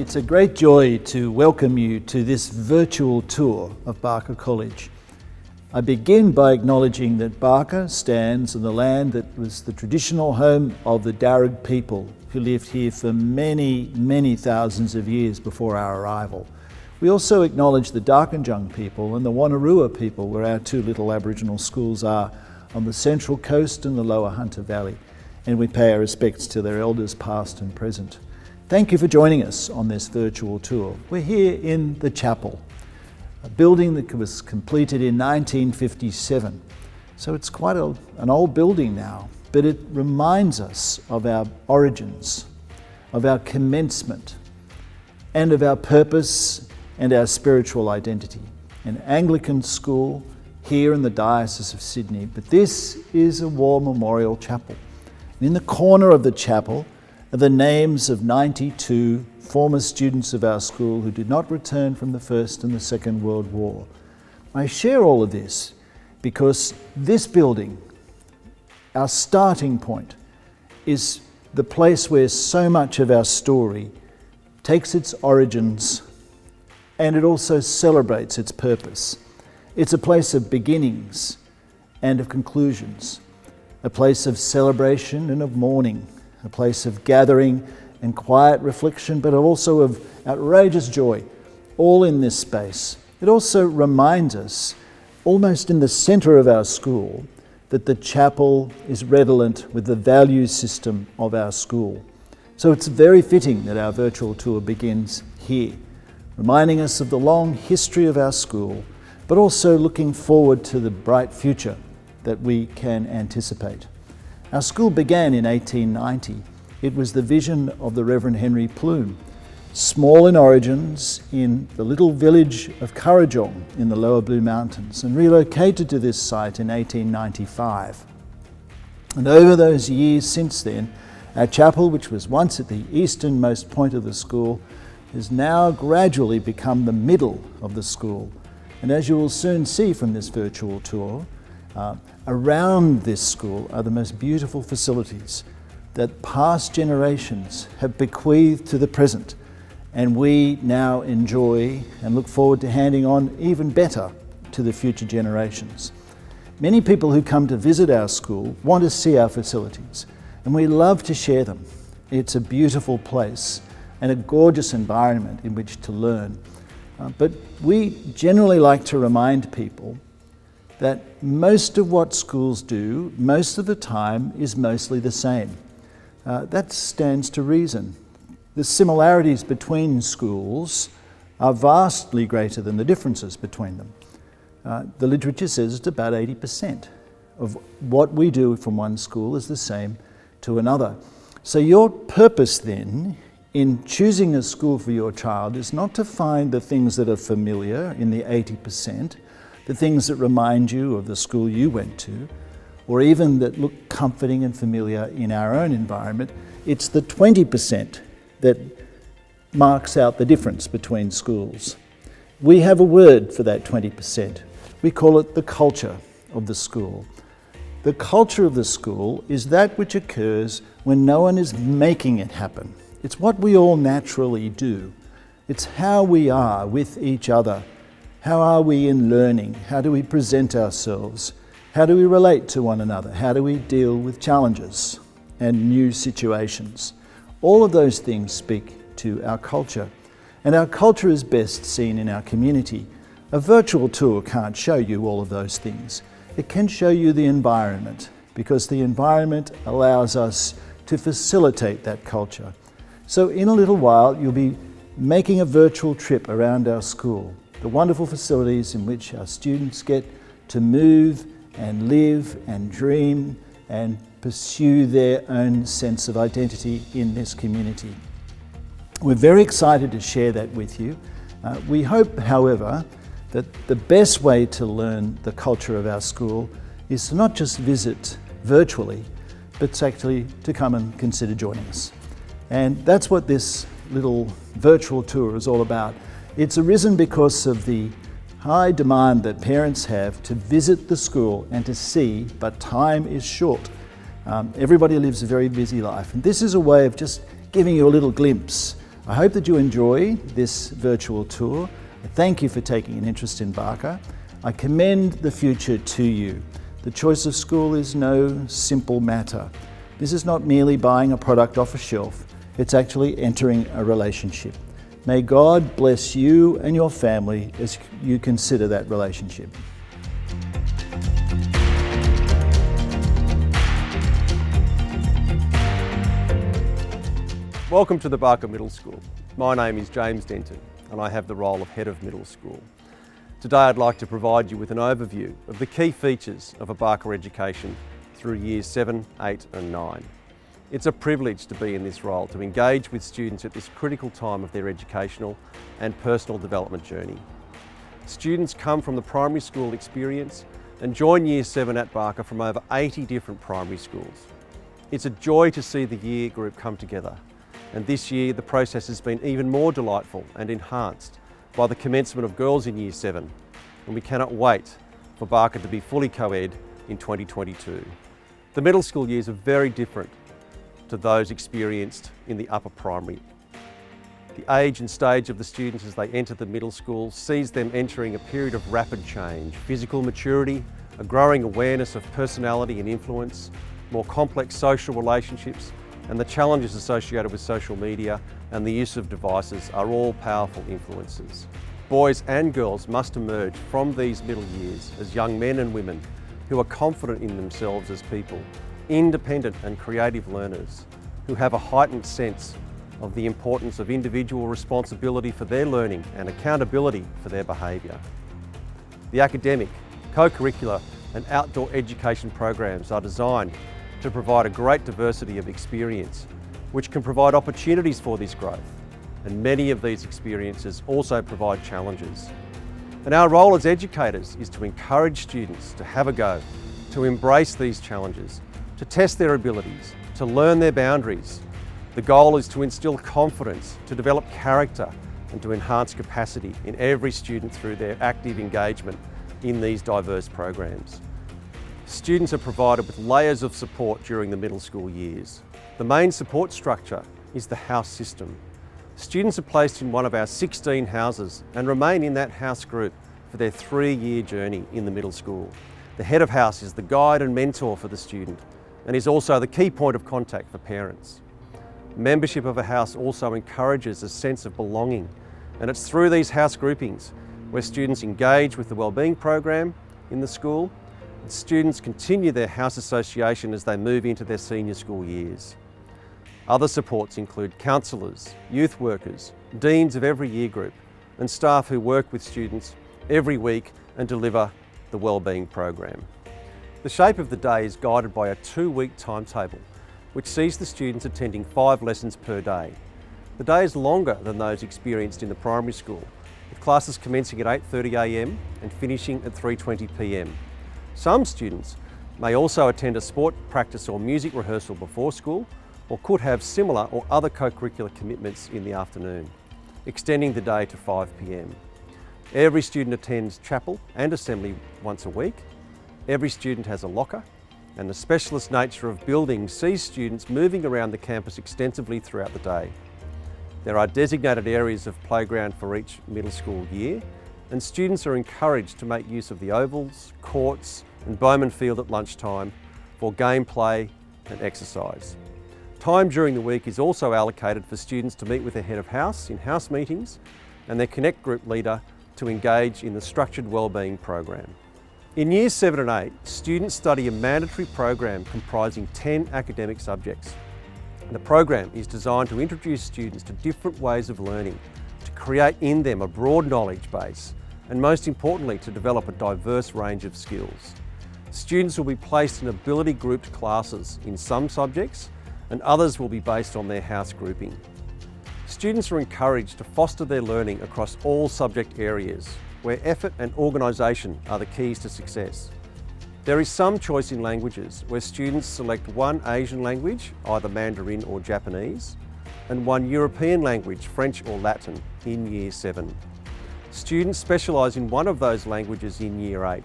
It's a great joy to welcome you to this virtual tour of Barker College. I begin by acknowledging that Barker stands on the land that was the traditional home of the Darug people who lived here for many, many thousands of years before our arrival. We also acknowledge the Darkinjung people and the Wonnarua people, where our two little Aboriginal schools are on the Central Coast and the Lower Hunter Valley, and we pay our respects to their elders past and present. Thank you for joining us on this virtual tour. We're here in the chapel, a building that was completed in 1957. So it's quite an old building now, but it reminds us of our origins, of our commencement, and of our purpose and our spiritual identity. An Anglican school here in the Diocese of Sydney, but this is a war memorial chapel. And in the corner of the chapel are the names of 92 former students of our school who did not return from the First and the Second World War. I share all of this because this building, our starting point, is the place where so much of our story takes its origins, and it also celebrates its purpose. It's a place of beginnings and of conclusions, a place of celebration and of mourning, a place of gathering and quiet reflection, but also of outrageous joy, all in this space. It also reminds us, almost in the centre of our school, that the chapel is redolent with the value system of our school. So it's very fitting that our virtual tour begins here, reminding us of the long history of our school, but also looking forward to the bright future that we can anticipate. Our school began in 1890. It was the vision of the Reverend Henry Plume, small in origins in the little village of Kurrajong in the Lower Blue Mountains, and relocated to this site in 1895. And over those years since then, our chapel, which was once at the easternmost point of the school, has now gradually become the middle of the school. And as you will soon see from this virtual tour, around this school are the most beautiful facilities that past generations have bequeathed to the present, and we now enjoy and look forward to handing on even better to the future generations. Many people who come to visit our school want to see our facilities, and we love to share them. It's a beautiful place and a gorgeous environment in which to learn. But we generally like to remind people that most of what schools do, most of the time, is mostly the same. That stands to reason. The similarities between schools are vastly greater than the differences between them. The literature says it's about 80% of what we do from one school is the same to another. So your purpose then in choosing a school for your child is not to find the things that are familiar in the 80%, the things that remind you of the school you went to, or even that look comforting and familiar in our own environment. It's the 20% that marks out the difference between schools. We have a word for that 20%. We call it the culture of the school. The culture of the school is that which occurs when no one is making it happen. It's what we all naturally do. It's how we are with each other. How are we in learning? How do we present ourselves? How do we relate to one another? How do we deal with challenges and new situations? All of those things speak to our culture. And our culture is best seen in our community. A virtual tour can't show you all of those things. It can show you the environment, because the environment allows us to facilitate that culture. So in a little while, you'll be making a virtual trip around our school, the wonderful facilities in which our students get to move and live and dream and pursue their own sense of identity in this community. We're very excited to share that with you. We hope, however, that the best way to learn the culture of our school is to not just visit virtually, but actually to come and consider joining us. And that's what this little virtual tour is all about. It's arisen because of the high demand that parents have to visit the school and to see, but time is short. Everybody lives a very busy life, and this is a way of just giving you a little glimpse I hope that you enjoy this virtual tour. Thank you for taking an interest in Barker. I commend the future to you. The choice of school is no simple matter. This is not merely buying a product off a shelf, it's actually entering a relationship. May God bless you and your family as you consider that relationship. Welcome to the Barker Middle School. My name is James Denton and I have the role of Head of Middle School. Today I'd like to provide you with an overview of the key features of a Barker education through years 7, 8 and 9. It's a privilege to be in this role, to engage with students at this critical time of their educational and personal development journey. Students come from the primary school experience and join Year 7 at Barker from over 80 different primary schools. It's a joy to see the year group come together. And this year the process has been even more delightful and enhanced by the commencement of girls in Year 7, and we cannot wait for Barker to be fully co-ed in 2022. The middle school years are very different to those experienced in the upper primary. The age and stage of the students as they enter the middle school sees them entering a period of rapid change, physical maturity, a growing awareness of personality and influence, more complex social relationships, and the challenges associated with social media and the use of devices are all powerful influences. Boys and girls must emerge from these middle years as young men and women who are confident in themselves as people, independent and creative learners, who have a heightened sense of the importance of individual responsibility for their learning and accountability for their behaviour. The academic, co-curricular and outdoor education programs are designed to provide a great diversity of experience, which can provide opportunities for this growth. And many of these experiences also provide challenges. And our role as educators is to encourage students to have a go, to embrace these challenges, to test their abilities, to learn their boundaries. The goal is to instill confidence, to develop character, and to enhance capacity in every student through their active engagement in these diverse programs. Students are provided with layers of support during the middle school years. The main support structure is the house system. Students are placed in one of our 16 houses and remain in that house group for their 3-year journey in the middle school. The head of house is the guide and mentor for the student and is also the key point of contact for parents. Membership of a house also encourages a sense of belonging, and it's through these house groupings where students engage with the wellbeing program in the school. Students continue their house association as they move into their senior school years. Other supports include counsellors, youth workers, deans of every year group, and staff who work with students every week and deliver the wellbeing program. The shape of the day is guided by a 2-week timetable, which sees the students attending 5 lessons per day. The day is longer than those experienced in the primary school, with classes commencing at 8:30 a.m. and finishing at 3:20 p.m. Some students may also attend a sport practice or music rehearsal before school, or could have similar or other co-curricular commitments in the afternoon, extending the day to 5 p.m. Every student attends chapel and assembly once a week. Every student has a locker, and the specialist nature of buildings sees students moving around the campus extensively throughout the day. There are designated areas of playground for each middle school year, and students are encouraged to make use of the ovals, courts and Bowman Field at lunchtime for gameplay and exercise. Time during the week is also allocated for students to meet with their head of house in house meetings and their Connect group leader to engage in the structured wellbeing program. In Years 7 and 8, students study a mandatory program comprising 10 academic subjects. The program is designed to introduce students to different ways of learning, to create in them a broad knowledge base, and most importantly, to develop a diverse range of skills. Students will be placed in ability grouped classes in some subjects, and others will be based on their house grouping. Students are encouraged to foster their learning across all subject areas, where effort and organisation are the keys to success. There is some choice in languages, where students select one Asian language, either Mandarin or Japanese, and one European language, French or Latin, in Year 7. Students specialise in one of those languages in Year 8.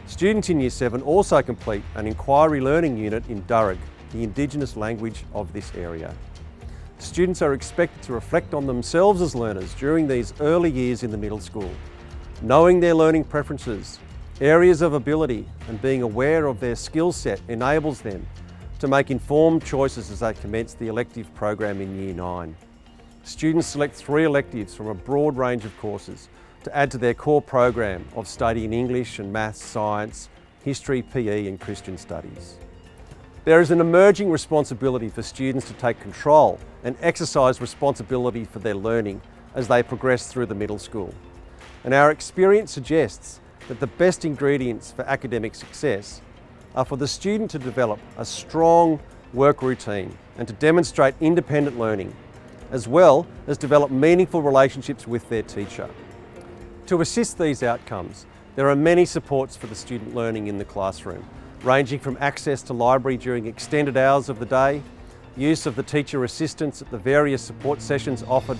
Students in Year 7 also complete an inquiry learning unit in Darug, the Indigenous language of this area. Students are expected to reflect on themselves as learners during these early years in the middle school, knowing their learning preferences, areas of ability, and being aware of their skill set enables them to make informed choices as they commence the elective program in Year 9. Students select 3 electives from a broad range of courses to add to their core program of studying English and maths, science, history, PE and Christian studies. There is an emerging responsibility for students to take control and exercise responsibility for their learning as they progress through the middle school. And our experience suggests that the best ingredients for academic success are for the student to develop a strong work routine and to demonstrate independent learning, as well as develop meaningful relationships with their teacher. To assist these outcomes, there are many supports for the student learning in the classroom, ranging from access to library during extended hours of the day, use of the teacher assistants at the various support sessions offered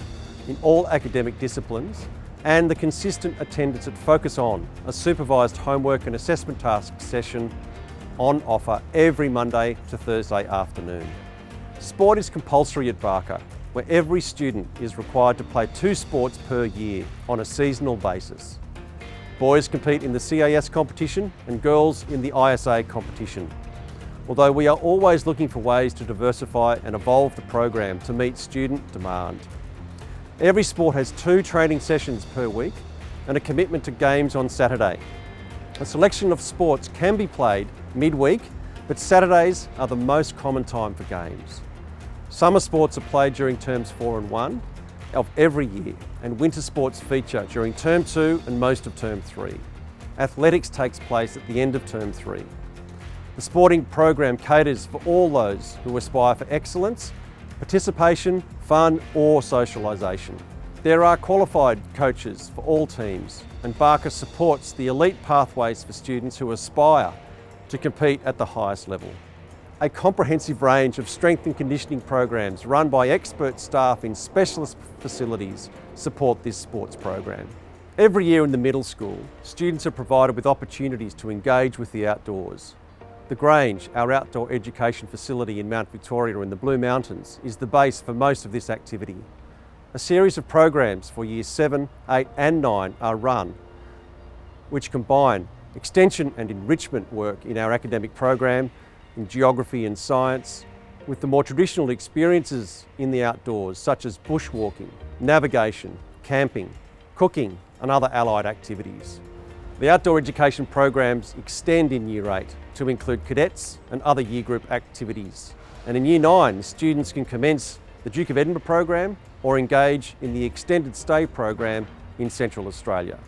in all academic disciplines, and the consistent attendance at Focus On, a supervised homework and assessment task session on offer every Monday to Thursday afternoon. Sport is compulsory at Barker, where every student is required to play 2 sports per year on a seasonal basis. Boys compete in the CAS competition and girls in the ISA competition. Although we are always looking for ways to diversify and evolve the program to meet student demand. Every sport has 2 training sessions per week and a commitment to games on Saturday. A selection of sports can be played midweek, but Saturdays are the most common time for games. Summer sports are played during terms 4 and 1 of every year, and winter sports feature during term 2 and most of term 3. Athletics takes place at the end of term 3. The sporting program caters for all those who aspire for excellence, participation, fun or socialisation. There are qualified coaches for all teams, and Barker supports the elite pathways for students who aspire to compete at the highest level. A comprehensive range of strength and conditioning programs run by expert staff in specialist facilities support this sports program. Every year in the middle school, students are provided with opportunities to engage with the outdoors. The Grange, our outdoor education facility in Mount Victoria in the Blue Mountains, is the base for most of this activity. A series of programs for years 7, 8 and 9 are run, which combine extension and enrichment work in our academic program, in geography and science, with the more traditional experiences in the outdoors such as bushwalking, navigation, camping, cooking and other allied activities. The outdoor education programs extend in Year 8 to include cadets and other year group activities. And in Year 9, students can commence the Duke of Edinburgh program or engage in the extended stay program in Central Australia.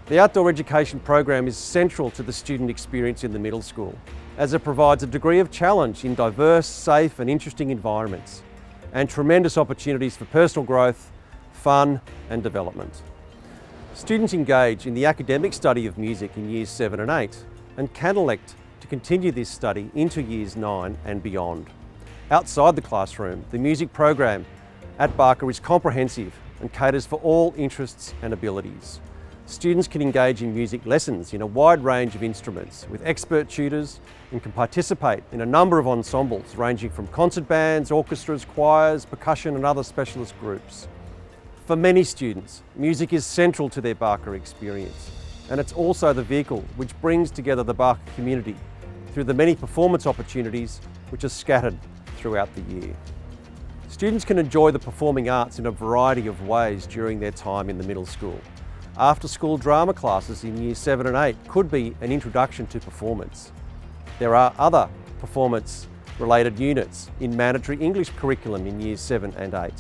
The outdoor education program is central to the student experience in the middle school, as it provides a degree of challenge in diverse, safe and interesting environments, and tremendous opportunities for personal growth, fun and development. Students engage in the academic study of music in Years 7 and 8, and can elect to continue this study into Years 9 and beyond. Outside the classroom, the music program at Barker is comprehensive and caters for all interests and abilities. Students can engage in music lessons in a wide range of instruments with expert tutors and can participate in a number of ensembles ranging from concert bands, orchestras, choirs, percussion and other specialist groups. For many students, music is central to their Barker experience, and it's also the vehicle which brings together the Barker community through the many performance opportunities which are scattered throughout the year. Students can enjoy the performing arts in a variety of ways during their time in the middle school. After-school drama classes in Years 7 and 8 could be an introduction to performance. There are other performance-related units in mandatory English curriculum in Years 7 and 8.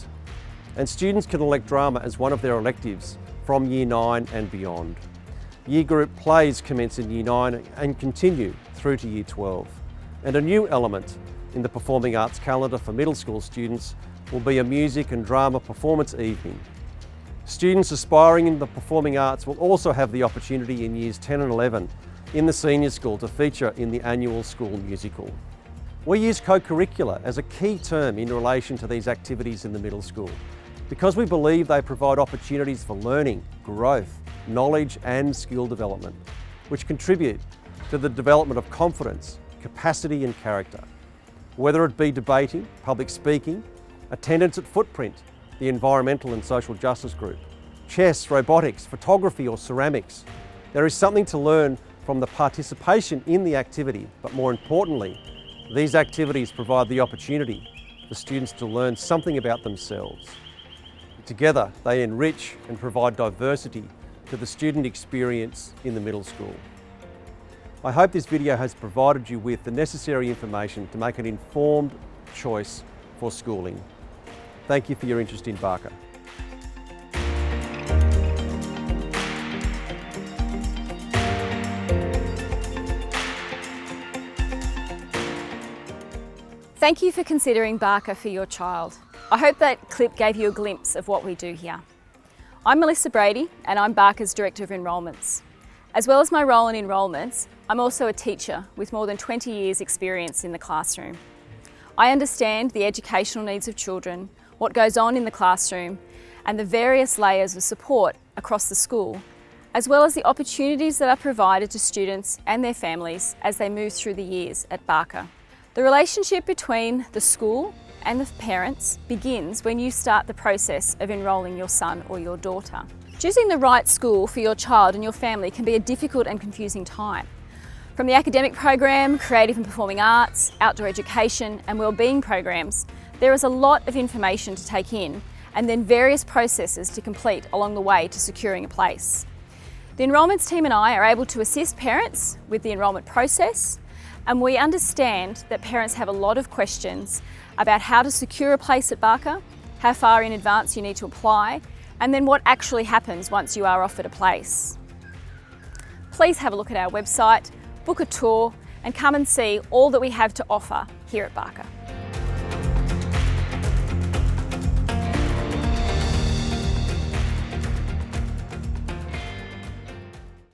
And students can elect drama as one of their electives from Year 9 and beyond. Year group plays commence in Year 9 and continue through to Year 12. And a new element in the performing arts calendar for middle school students will be a music and drama performance evening. Students aspiring in the performing arts will also have the opportunity in Years 10 and 11 in the senior school to feature in the annual school musical. We use co-curricular as a key term in relation to these activities in the middle school because we believe they provide opportunities for learning, growth, knowledge and skill development, which contribute to the development of confidence, capacity and character. Whether it be debating, public speaking, attendance at Footprint, the environmental and social justice group, chess, robotics, photography or ceramics. There is something to learn from the participation in the activity, but more importantly, these activities provide the opportunity for students to learn something about themselves. Together, they enrich and provide diversity to the student experience in the middle school. I hope this video has provided you with the necessary information to make an informed choice for schooling. Thank you for your interest in Barker. Thank you for considering Barker for your child. I hope that clip gave you a glimpse of what we do here. I'm Melissa Brady and I'm Barker's Director of Enrolments. As well as my role in enrolments, I'm also a teacher with more than 20 years experience in the classroom. I understand the educational needs of children, what goes on in the classroom, and the various layers of support across the school, as well as the opportunities that are provided to students and their families as they move through the years at Barker. The relationship between the school and the parents begins when you start the process of enrolling your son or your daughter. Choosing the right school for your child and your family can be a difficult and confusing time. From the academic program, creative and performing arts, outdoor education and wellbeing programs, there is a lot of information to take in and then various processes to complete along the way to securing a place. The enrolments team and I are able to assist parents with the enrolment process, and we understand that parents have a lot of questions about how to secure a place at Barker, how far in advance you need to apply, and then what actually happens once you are offered a place. Please have a look at our website, book a tour, and come and see all that we have to offer here at Barker.